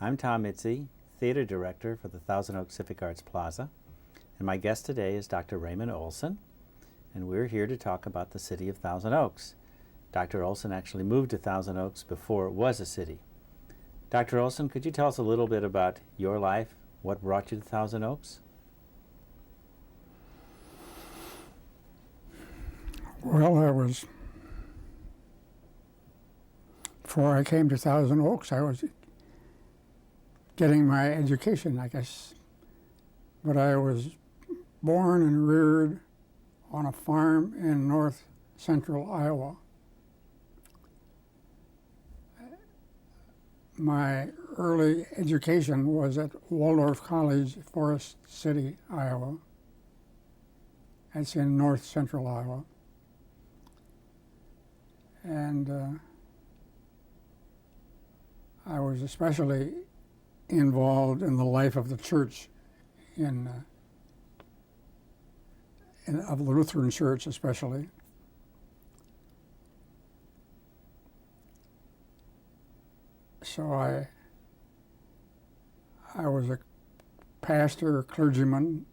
I'm Tom Mitzi, Theater Director for the Thousand Oaks Civic Arts Plaza, and my guest today is Dr. Raymond Olsen, and we're here to talk about the city of Thousand Oaks. Dr. Olsen actually moved to Thousand Oaks before it was a city. Dr. Olsen, could you tell us a little bit about your life, what brought you to Thousand Oaks? Well, before I came to Thousand Oaks, I was getting my education, I guess. But I was born and reared on a farm in north central Iowa. My early education was at Waldorf College, Forest City, Iowa. That's in north central Iowa. And I was especially involved in the life of the church, of the Lutheran Church especially. So I was a pastor, a clergyman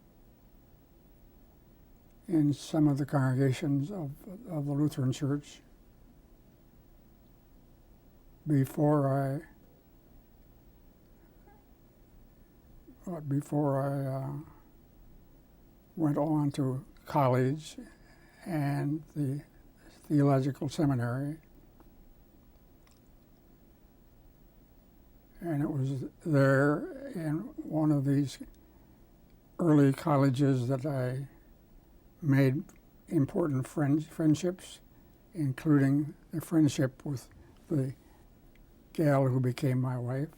in some of the congregations of the Lutheran Church before I went on to college and the theological seminary. And it was there in one of these early colleges that I made important friendships, including the friendship with the gal who became my wife.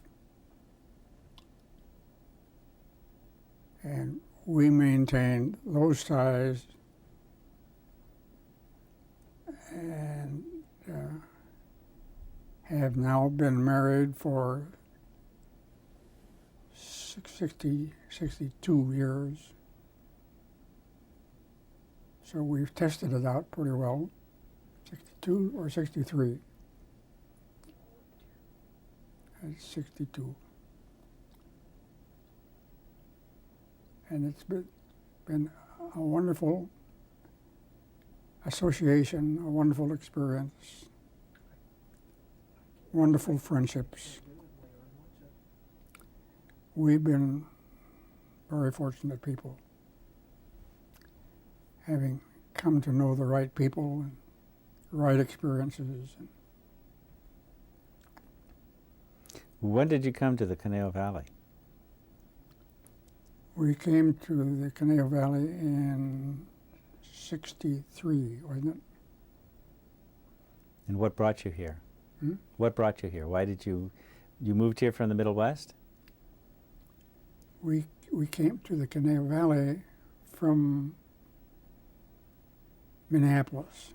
And we maintained those ties and have now been married for 62 years. So we've tested it out pretty well. 62 or 63? It's 62. And it's been a wonderful association, a wonderful experience, wonderful friendships. We've been very fortunate people, having come to know the right people and the right experiences. When did you come to the Conejo Valley? We came to the Conejo Valley in '63, wasn't it? And what brought you here? Hmm? What brought you here? Why did you moved here from the Middle West? We came to the Conejo Valley from Minneapolis,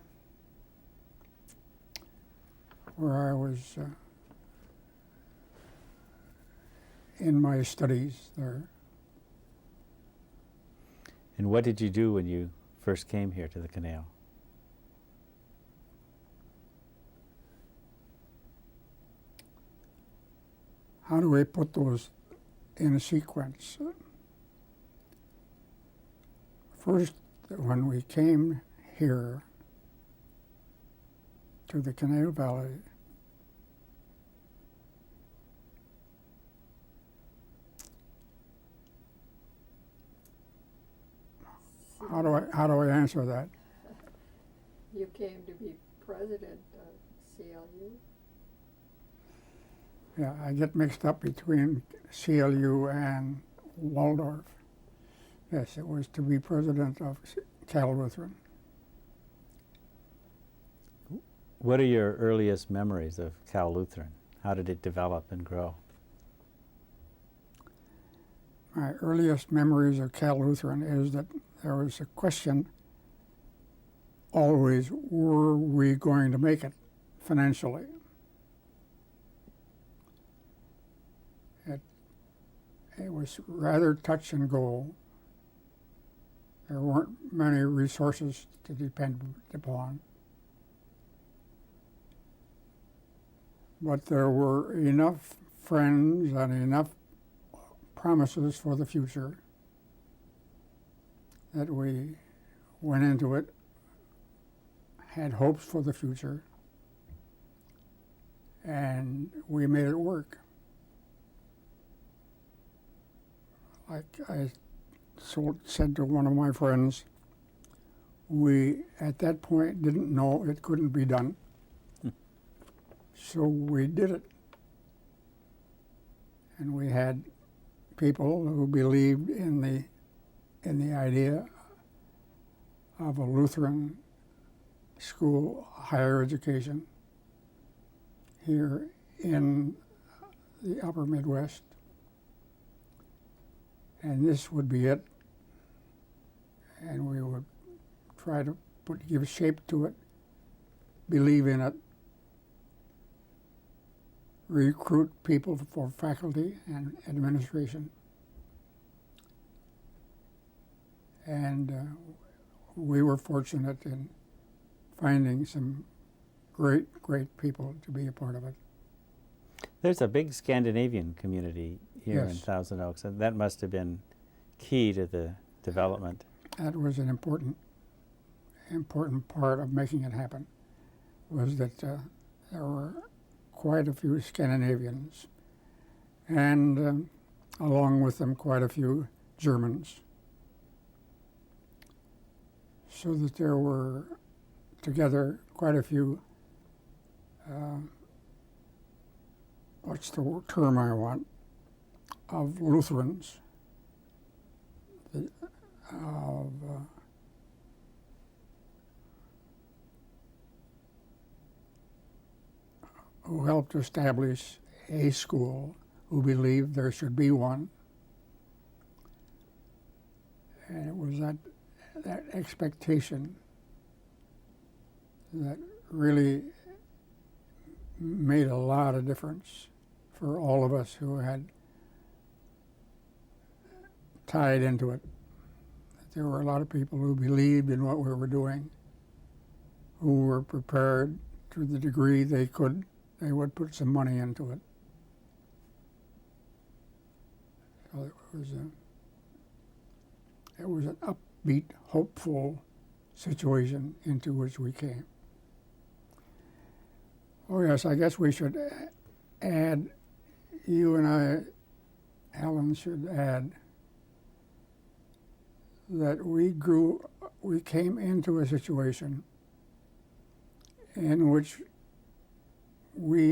where I was in my studies there. And what did you do when you first came here to the Conejo? How do I put those in a sequence? First, when we came here to the Conejo Valley, how do I answer that? You came to be president of CLU? Yeah, I get mixed up between CLU and Waldorf. Yes, it was to be president of Cal Lutheran. What are your earliest memories of Cal Lutheran? How did it develop and grow? My earliest memories of Cal Lutheran is that there was a question always, were we going to make it financially? It was rather touch and go. There weren't many resources to depend upon. But there were enough friends and enough promises for the future that we went into it, had hopes for the future, and we made it work. Like I said to one of my friends, we at that point didn't know it couldn't be done. So we did it. And we had people who believed in the idea of a Lutheran school, higher education here in the upper Midwest. And this would be it. And we would try to give shape to it, believe in it, recruit people for faculty and administration. And we were fortunate in finding some great people to be a part of it. There's a big Scandinavian community here in Yes. Thousand Oaks, and that must have been key to the development. That was an important part of making it happen, was that there were quite a few Scandinavians, and along with them quite a few Germans. So that there were together quite a few, what's the term I want, of Lutherans, who helped establish a school, who believed there should be one. And it was that expectation that really made a lot of difference for all of us who had tied into it. There were a lot of people who believed in what we were doing, who were prepared to the degree they could. They would put some money into it. So it was an upbeat, hopeful situation into which we came. Oh yes, I guess we should add, you and I, Alan, should add that we came into a situation in which we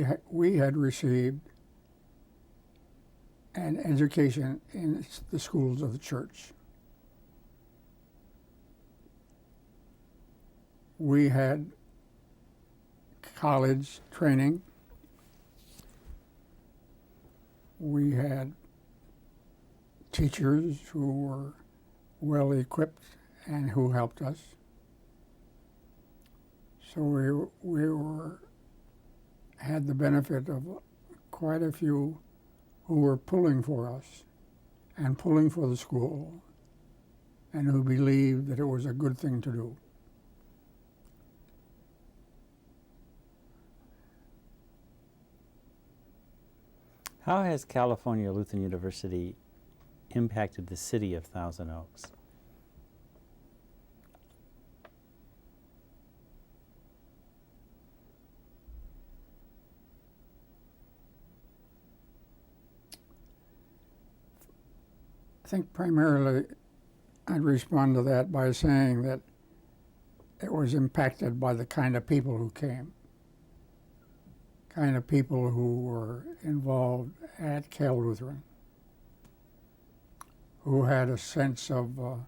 had received an education in the schools of the church. We had college training. We had teachers who were well equipped and who helped us. So we had the benefit of quite a few who were pulling for us and pulling for the school, and who believed that it was a good thing to do. How has California Lutheran University impacted the city of Thousand Oaks? I think primarily I'd respond to that by saying that it was impacted by the kind of people who came, kind of people who were involved at Cal Lutheran, who had a sense of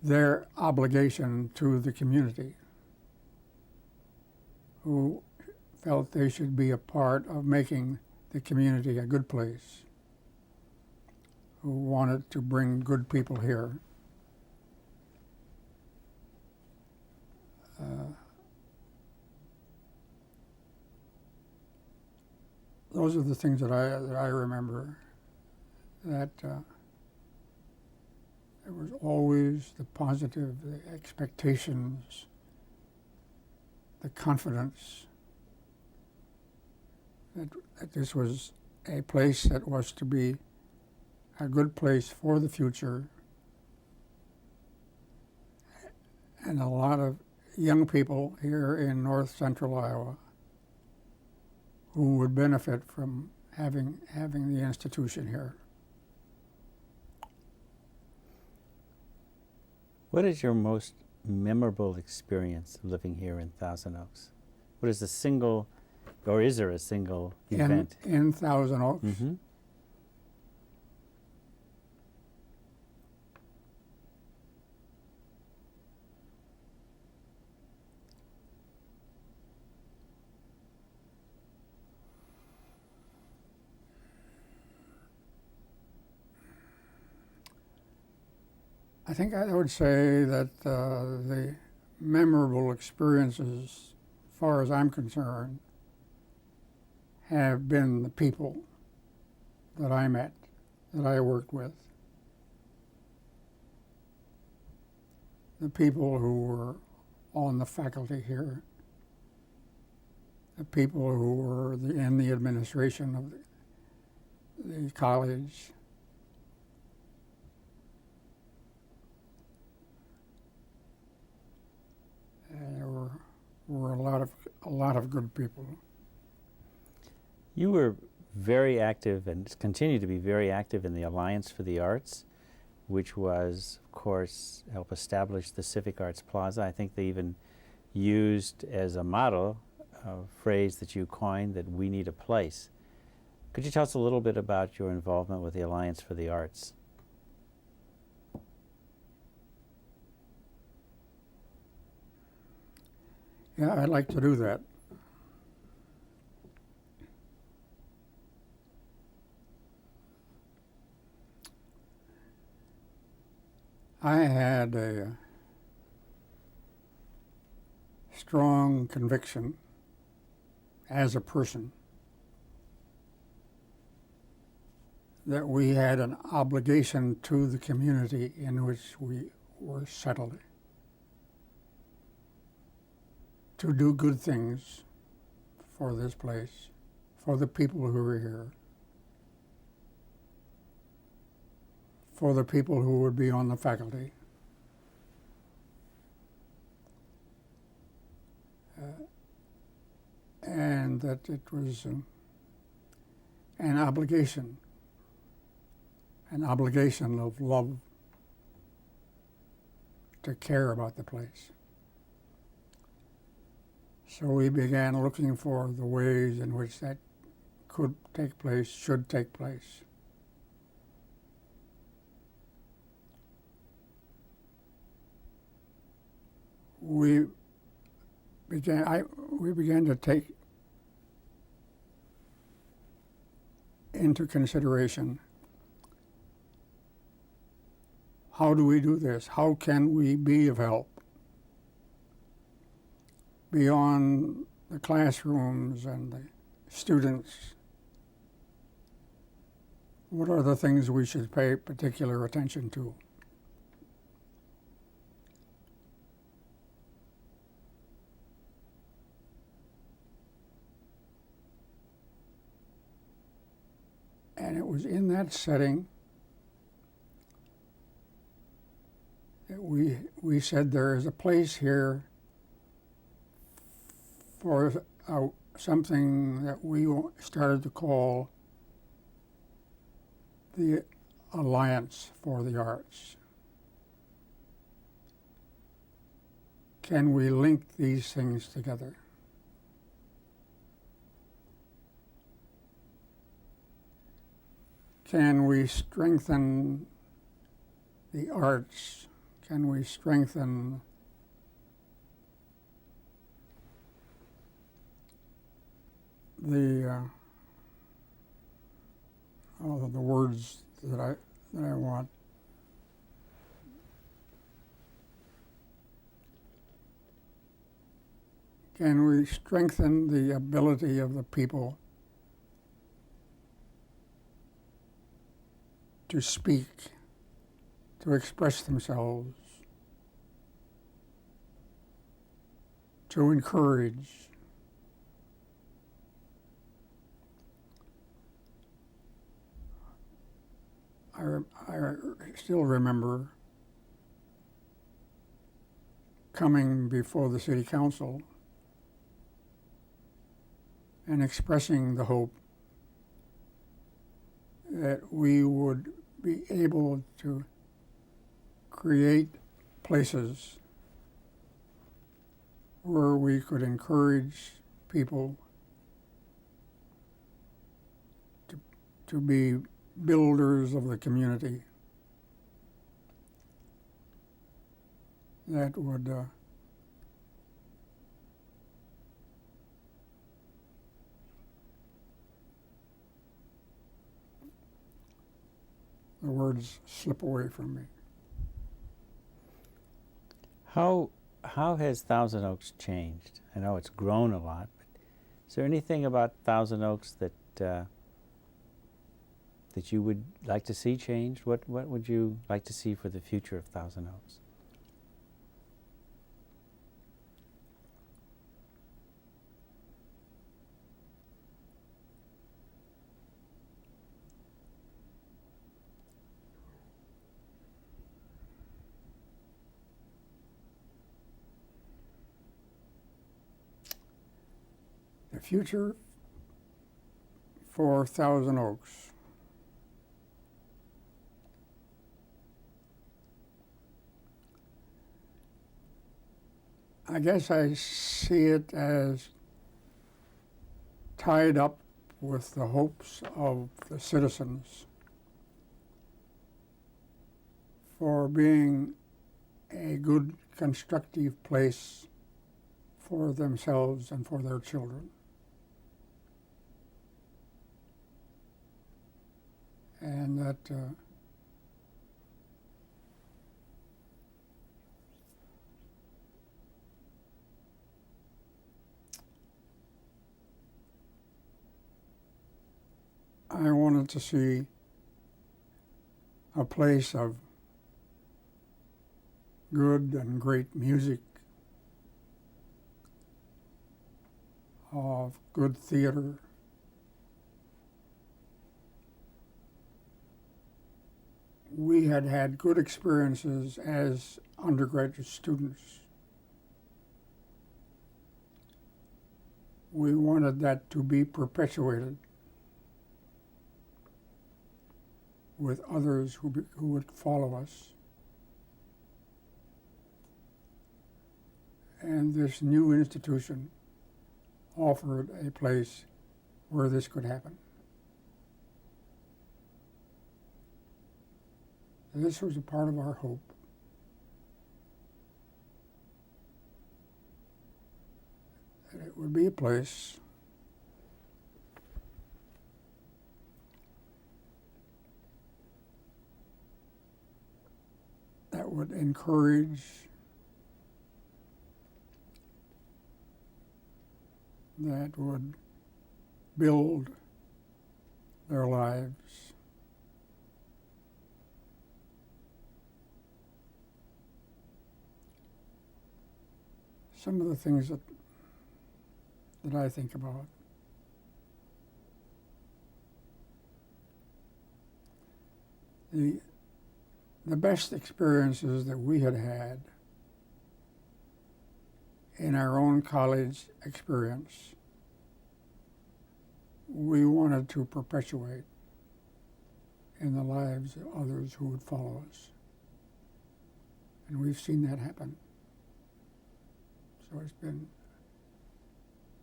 their obligation to the community, who felt they should be a part of making the community a good place, who wanted to bring good people here. Those are the things that I remember. That there was always the positive, the expectations, the confidence that this was a place that was to be a good place for the future, and a lot of young people here in north central Iowa who would benefit from having the institution here. What is your most memorable experience living here in Thousand Oaks? What is the single, or is there a single event? In Thousand Oaks, Mm-hmm. I think I would say that the memorable experiences, as far as I'm concerned, have been the people that I met, that I worked with. The people who were on the faculty here, the people who were in the administration of the college. There were a lot of good people. You were very active and continue to be very active in the Alliance for the Arts, which was, of course, help establish the Civic Arts Plaza. I think they even used as a model a phrase that you coined, that we need a place. Could you tell us a little bit about your involvement with the Alliance for the Arts? Yeah, I'd like to do that. I had a strong conviction as a person that we had an obligation to the community in which we were settled to do good things for this place, for the people who are here, for the people who would be on the faculty. And that it was an obligation of love to care about the place. So we began looking for the ways in which that could take place, should take place. We began to take into consideration, how do we do this? How can we be of help beyond the classrooms and the students? What are the things we should pay particular attention to? And it was in that setting that we said there is a place here for something that we started to call the Alliance for the Arts. Can we link these things together? Can we strengthen the arts? Can we strengthen the words that I want? Can we strengthen the ability of the people to speak, to express themselves, to encourage, I still remember coming before the city council and expressing the hope that we would be able to create places where we could encourage people to be builders of the community that would the words slip away from me. How has Thousand Oaks changed? I know it's grown a lot, but is there anything about Thousand Oaks that that you would like to see changed? What would you like to see for the future of Thousand Oaks? The future for Thousand Oaks. I guess I see it as tied up with the hopes of the citizens for being a good, constructive place for themselves and for their children. And that I wanted to see a place of good and great music, of good theater, we had good experiences as undergraduate students. We wanted that to be perpetuated with others who would follow us. And this new institution offered a place where this could happen. This was a part of our hope. That it would be a place that would encourage, that would build their lives. Some of the things that I think about. The best experiences that we had had in our own college experience, we wanted to perpetuate in the lives of others who would follow us. And we've seen that happen. So it's been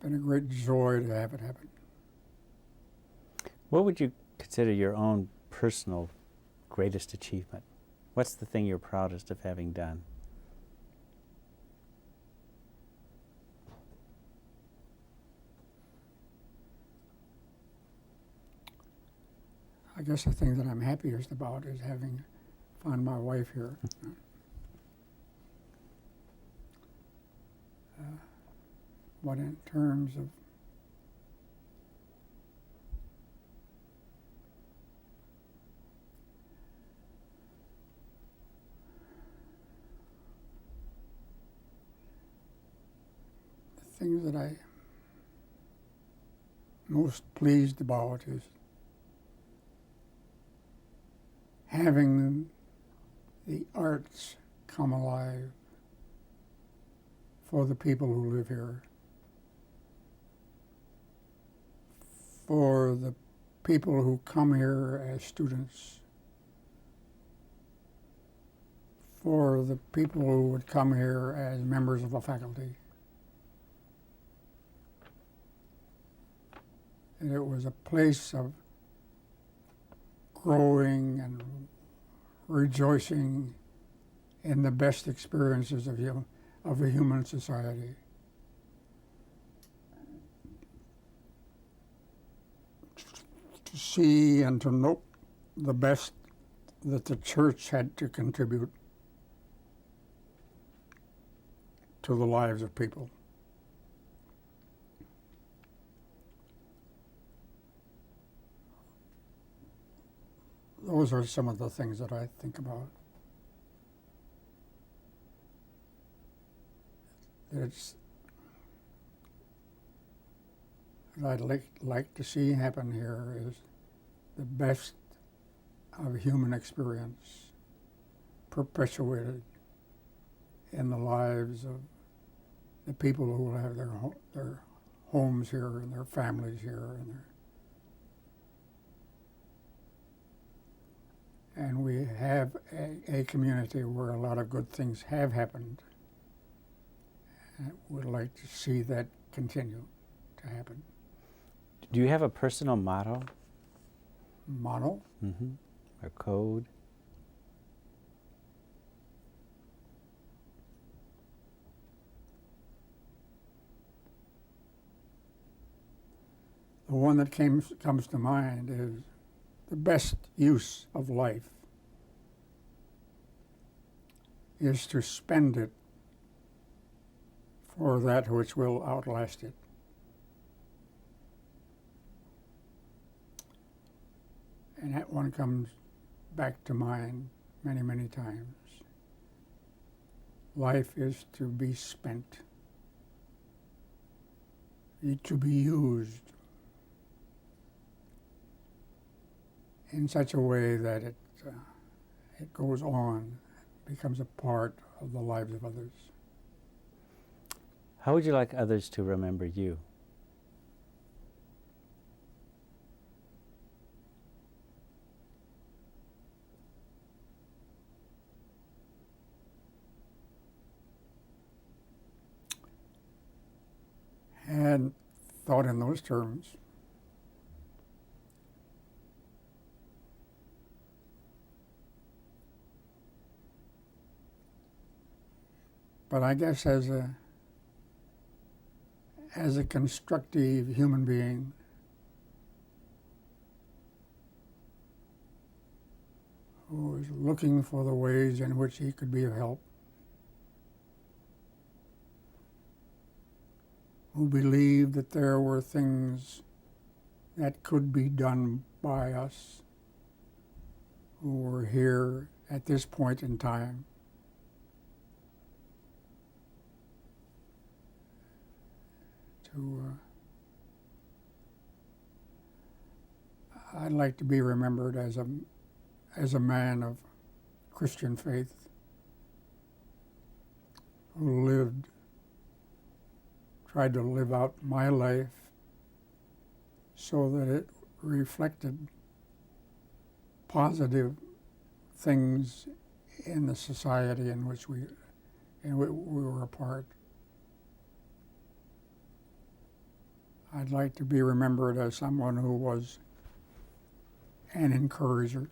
a great joy to have it happen. What would you consider your own personal greatest achievement? What's the thing you're proudest of having done? I guess the thing that I'm happiest about is having found my wife here. But in terms of the things that I most pleased about is having the arts come alive for the people who live here, for the people who come here as students, for the people who would come here as members of the faculty. And it was a place of growing and rejoicing in the best experiences of a human society. To see and to note the best that the church had to contribute to the lives of people. Those are some of the things that I think about. That I'd like to see happen here is the best of human experience perpetuated in the lives of the people who will have their homes here and their families here and we have a community where a lot of good things have happened. And I would like to see that continue to happen. Do you have a personal motto? Motto? Mm-hmm. Or code? The one that comes to mind is the best use of life is to spend it for that which will outlast it. And that one comes back to mind many, many times. Life is to be spent, to be used in such a way that it goes on, becomes a part of the lives of others. How would you like others to remember you? Hadn't thought in those terms. But I guess as a constructive human being, who is looking for the ways in which he could be of help, who believed that there were things that could be done by us who were here at this point in time. I'd like to be remembered as a man of Christian faith who tried to live out my life so that it reflected positive things in the society in which we were a part. I'd like to be remembered as someone who was an encourager.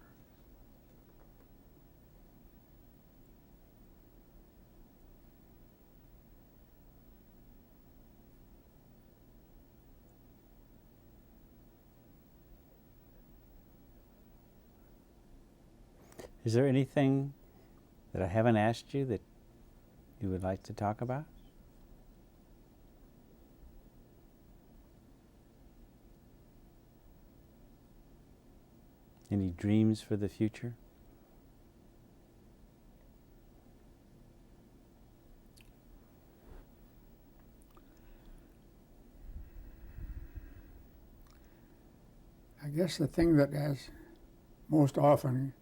Is there anything that I haven't asked you that you would like to talk about? Any dreams for the future? I guess the thing that has most often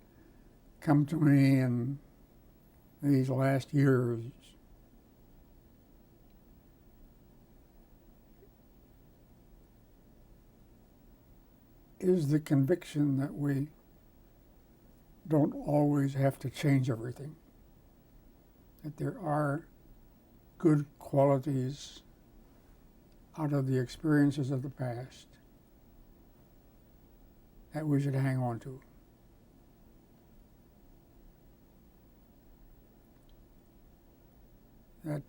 come to me in these last years is the conviction that we don't always have to change everything, that there are good qualities out of the experiences of the past that we should hang on to. That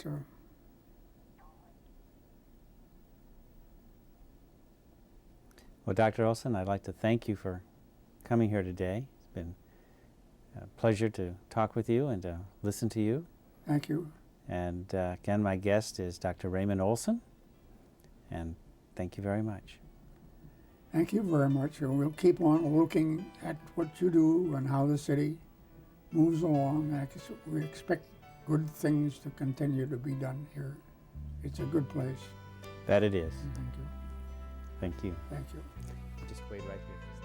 Well, Dr. Olsen, I'd like to thank you for coming here today. It's been a pleasure to talk with you and to listen to you. thank you. And again, my guest is Dr. Raymond Olsen, and thank you very much. Thank you very much. And we'll keep on looking at what you do and how the city moves along. We expect good things to continue to be done here. It's a good place. That it is. Thank you. Thank you. Thank you. Just wait right here.